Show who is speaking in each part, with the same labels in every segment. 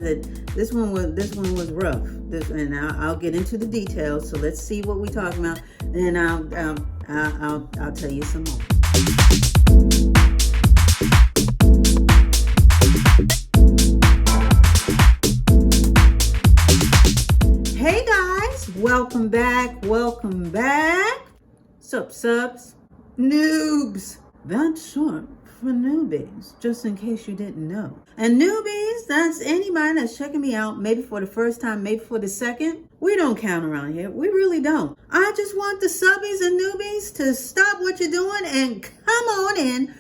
Speaker 1: This one was rough. And I'll get into the details. So let's see what we're talking about, and I'll tell you some more. Hey guys, welcome back. Subs, noobs. That's short for newbies, just in case you didn't know. And newbies, that's anybody that's checking me out, maybe for the first time, maybe for the second. We don't count around here. We really don't. I just want the subbies and newbies to stop what you're doing and come on in.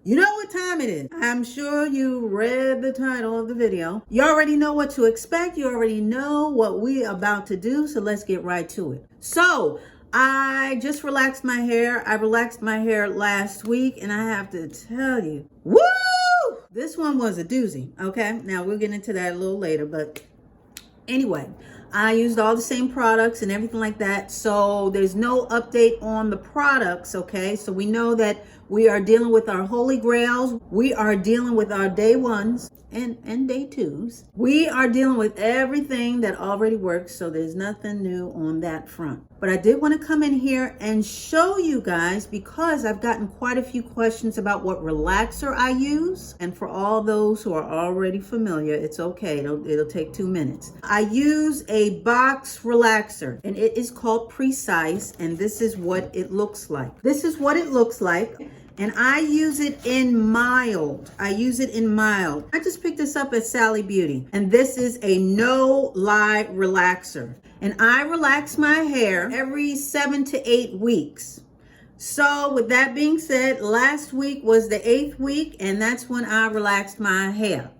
Speaker 1: You know what time it is. I'm sure you read the title of the video. You already know what to expect. You already know what we're about to do. So let's get right to it. So I just relaxed my hair. I relaxed my hair last week, and I have to tell you, woo! This one was a doozy, okay? Now we'll get into that a little later, but anyway, I used all the same products and everything like that. So there's no update on the products, okay? So we know that we are dealing with our holy grails. We are dealing with our day ones and day twos. We are dealing with everything that already works. So there's nothing new on that front. But I did want to come in here and show you guys, because I've gotten quite a few questions about what relaxer I use. And for all those who are already familiar, it's okay. It'll take 2 minutes. I use a box relaxer, and it is called Precise. And this is what it looks like. And I use it in mild. I just picked this up at Sally Beauty. And this is a no-lie relaxer. And I relax my hair every 7 to 8 weeks. So with that being said, last week was the 8th week, and that's when I relaxed my hair.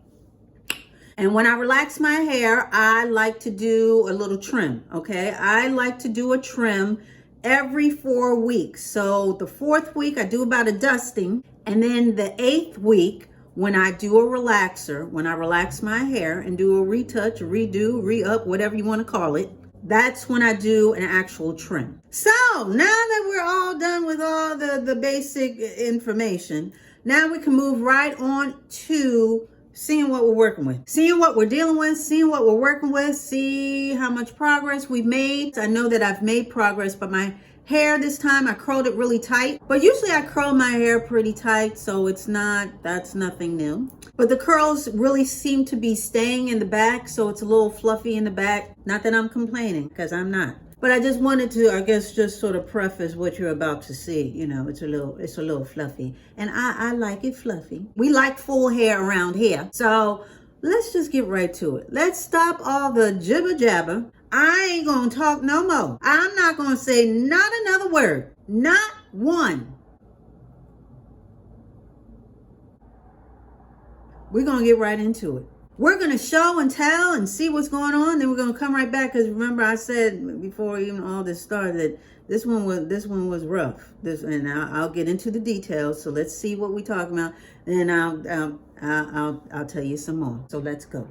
Speaker 1: And when I relax my hair, I like to do a little trim, okay? I like to do a trim every 4 weeks. So the 4th week, I do about a dusting. And then the 8th week, when I do a relaxer, when I relax my hair and do a retouch, redo, re-up, whatever you want to call it, that's when I do an actual trim. So now that we're all done with all the basic information, now we can move right on to seeing what we're working with, seeing what we're dealing with, seeing what we're working with, see how much progress we've made. I know that I've made progress, but my hair this time, I curled it really tight. But usually I curl my hair pretty tight, so that's nothing new. But the curls really seem to be staying in the back, so it's a little fluffy in the back. Not that I'm complaining, because I'm not. But I just wanted to, I guess, just sort of preface what you're about to see. You know, it's a little fluffy. And I like it fluffy. We like full hair around here. So let's just get right to it. Let's stop all the jibber jabber. I ain't gonna talk no more. I'm not gonna say not another word. Not one. We're gonna get right into it. We're going to show and tell and see what's going on. Then we're going to come right back, because remember I said before even all this started that this one was rough. And I'll get into the details. So let's see what we're talking about, and I'll tell you some more. So let's go.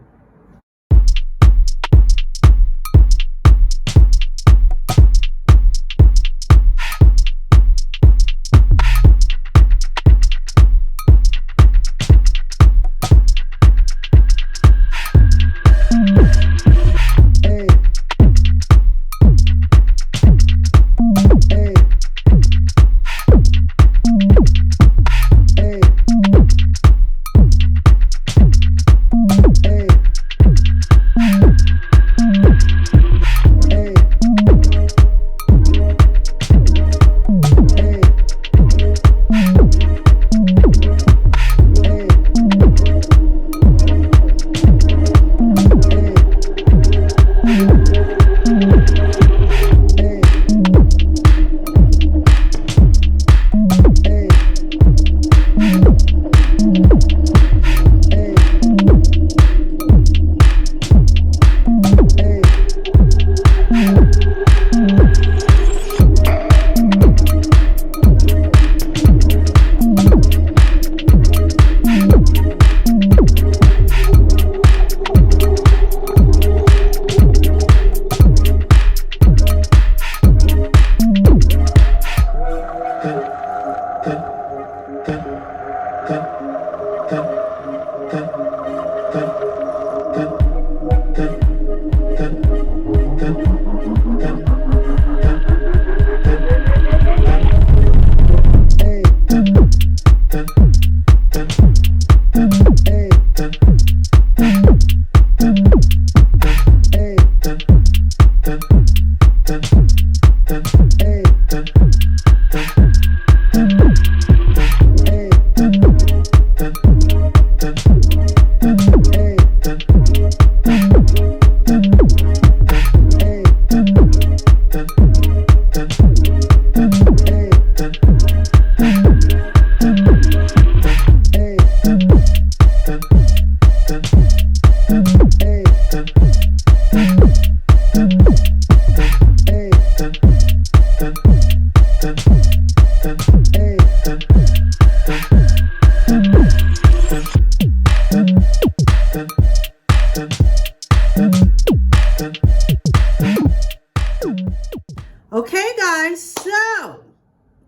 Speaker 1: Okay, guys, so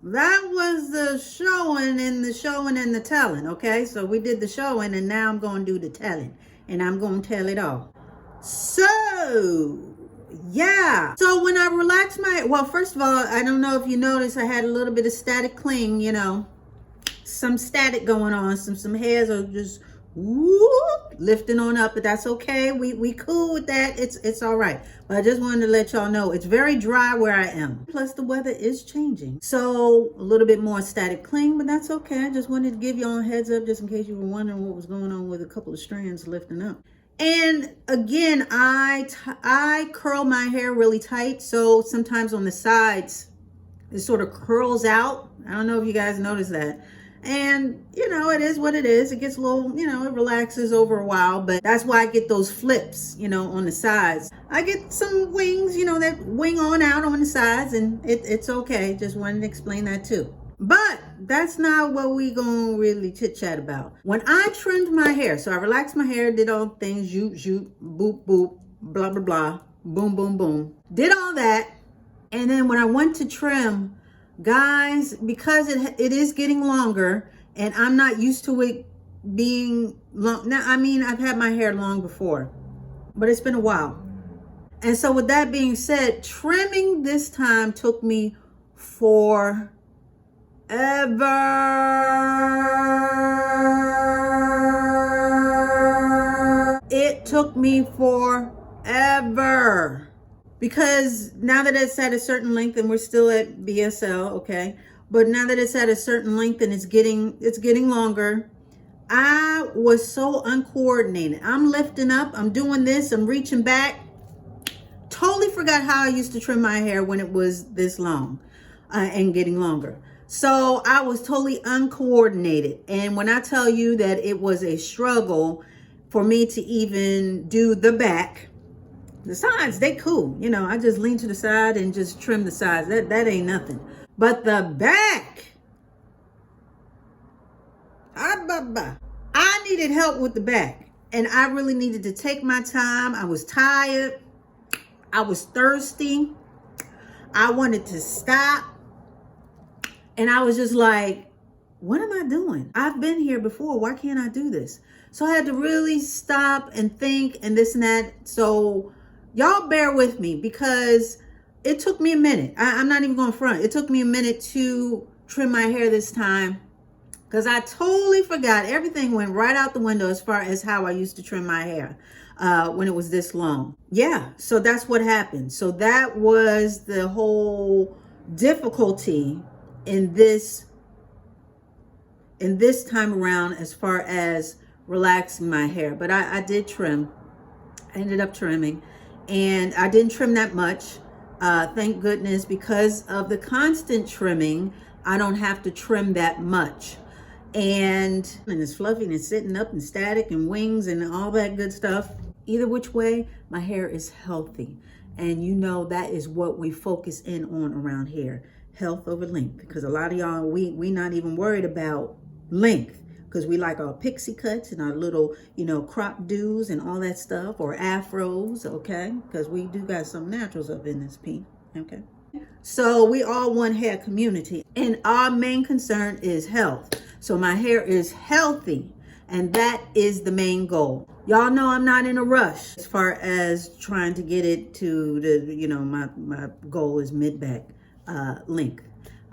Speaker 1: that was the showing and the telling. Okay, so we did the showing and now I'm going to do the telling, and I'm going to tell it all. So yeah, so when I relaxed my, well, first of all, I don't know if you noticed, I had a little bit of static cling, you know, some static going on, some hairs are just whoop, lifting on up, but that's okay. We cool with that. It's all right. But I just wanted to let y'all know it's very dry where I am. Plus the weather is changing, so a little bit more static cling, but that's okay. I just wanted to give y'all a heads up just in case you were wondering what was going on with a couple of strands lifting up. And again, I curl my hair really tight, so sometimes on the sides it sort of curls out. I don't know if you guys notice that. And you know, it is what it is. It gets a little, you know, it relaxes over a while, but that's why I get those flips, you know, on the sides. I get some wings, you know, that wing on out on the sides, and it's okay. Just wanted to explain that too. But that's not what we gonna really chit chat about. When I trimmed my hair, so I relaxed my hair, did all things, zoot, zoot, boop, boop, blah, blah, blah, boom, boom, boom. Did all that. And then when I went to trim, guys, because it is getting longer and I'm not used to it being long. Now, I mean, I've had my hair long before, but it's been a while. And so with that being said, trimming this time took me forever. It took me forever. Because now that it's at a certain length, and we're still at BSL, okay? But now that it's at a certain length and it's getting longer, I was so uncoordinated. I'm lifting up, I'm doing this, I'm reaching back. Totally forgot how I used to trim my hair when it was this long and getting longer. So I was totally uncoordinated. And when I tell you that it was a struggle for me to even do the back, the sides, they cool. You know, I just lean to the side and just trim the sides. That ain't nothing. But the back, I needed help with the back. And I really needed to take my time. I was tired. I was thirsty. I wanted to stop. And I was just like, what am I doing? I've been here before. Why can't I do this? So I had to really stop and think and this and that. So y'all bear with me because it took me a minute. I'm not even going front. It took me a minute to trim my hair this time because I totally forgot. Everything went right out the window as far as how I used to trim my hair when it was this long. Yeah, so that's what happened. So that was the whole difficulty in this time around as far as relaxing my hair. But I did trim. I ended up trimming. And I didn't trim that much, thank goodness, because of the constant trimming, I don't have to trim that much. And it's fluffy and it's sitting up and static and wings and all that good stuff. Either which way, my hair is healthy. And you know that is what we focus in on around here, health over length. Because a lot of y'all, we not even worried about length. Because we like our pixie cuts and our little, you know, crop do's and all that stuff, or afros, okay? Because we do got some naturals up in this piece, okay? So we all one hair community, and our main concern is health. So my hair is healthy, And that is the main goal. Y'all know I'm not in a rush as far as trying to get it to the, you know, my goal is mid-back length.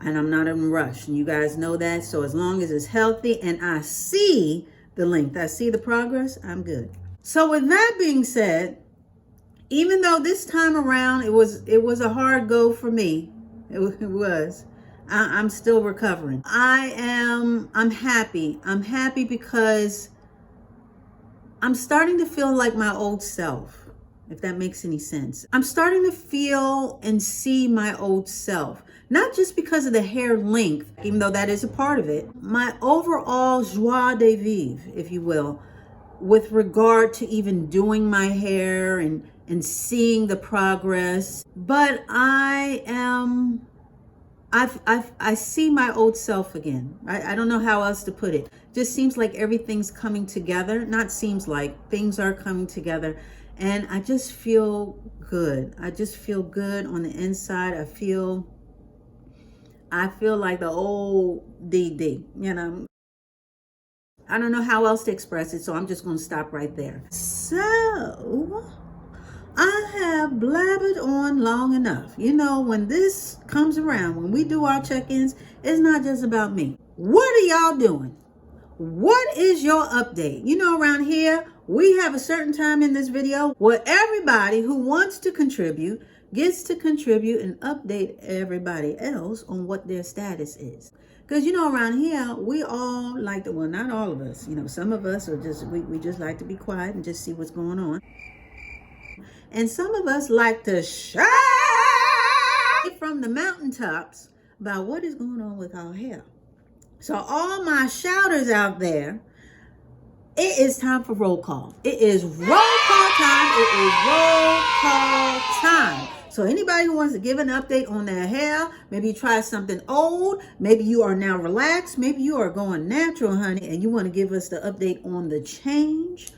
Speaker 1: And I'm not in a rush. And you guys know that. So as long as it's healthy and I see the length, I see the progress, I'm good. So with that being said, even though this time around it was a hard go for me, it was. I'm still recovering. I'm happy. I'm happy because I'm starting to feel like my old self, if that makes any sense. I'm starting to feel and see my old self, not just because of the hair length, even though that is a part of it, my overall joie de vivre, if you will, with regard to even doing my hair and seeing the progress. But I see my old self again. I don't know how else to put it. Just seems like everything's coming together. Not seems like, things are coming together. And I just feel good. I just feel good on the inside. I feel like the old DD, you know. I don't know how else to express it, so I'm just going to stop right there. So I have blabbered on long enough. You know, when this comes around, when we do our check-ins, it's not just about me. What are y'all doing? What is your update? You know, around here, we have a certain time in this video where everybody who wants to contribute gets to contribute and update everybody else on what their status is. Because, you know, around here, we all like to, well, not all of us, you know, some of us are just, we just like to be quiet and just see what's going on. And some of us like to shout from the mountaintops about what is going on with our hair. So all my shouters out there, it is time for roll call. It is roll call time. It is roll call time. So anybody who wants to give an update on their hair, maybe you try something old, maybe you are now relaxed, maybe you are going natural, honey, and you want to give us the update on the change,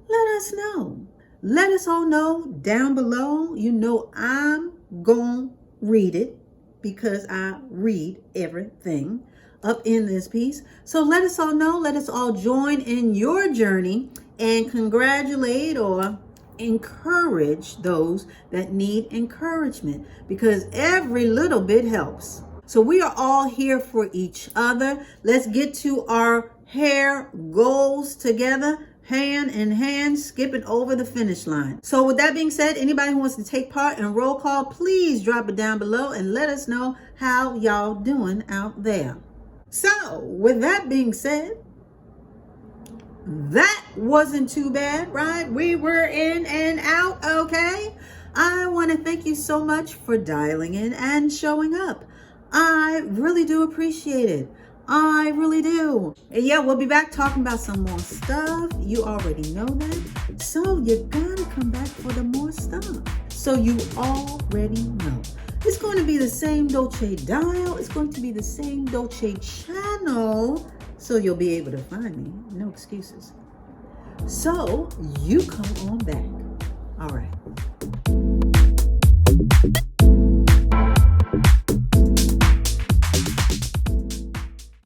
Speaker 1: let us know. Let us all know down below. You know I'm going to read it because I read everything up in this piece. So let us all know. Let us all join in your journey and congratulate or encourage those that need encouragement, because every little bit helps. So we are all here for each other. Let's get to our hair goals together, hand in hand, skipping over the finish line. So with that being said, anybody who wants to take part in roll call, please drop it down below and let us know how y'all doing out there. So with that being said, that wasn't too bad, right? We were in and out, okay? I want to thank you so much for dialing in and showing up. I really do appreciate it. I really do. And yeah, we'll be back talking about some more stuff. You already know that. So you gotta come back for the more stuff. So you already know. It's going to be the same Dolce dial. It's going to be the same Dolce channel. So you'll be able to find me. No excuses. So you come on back. All right.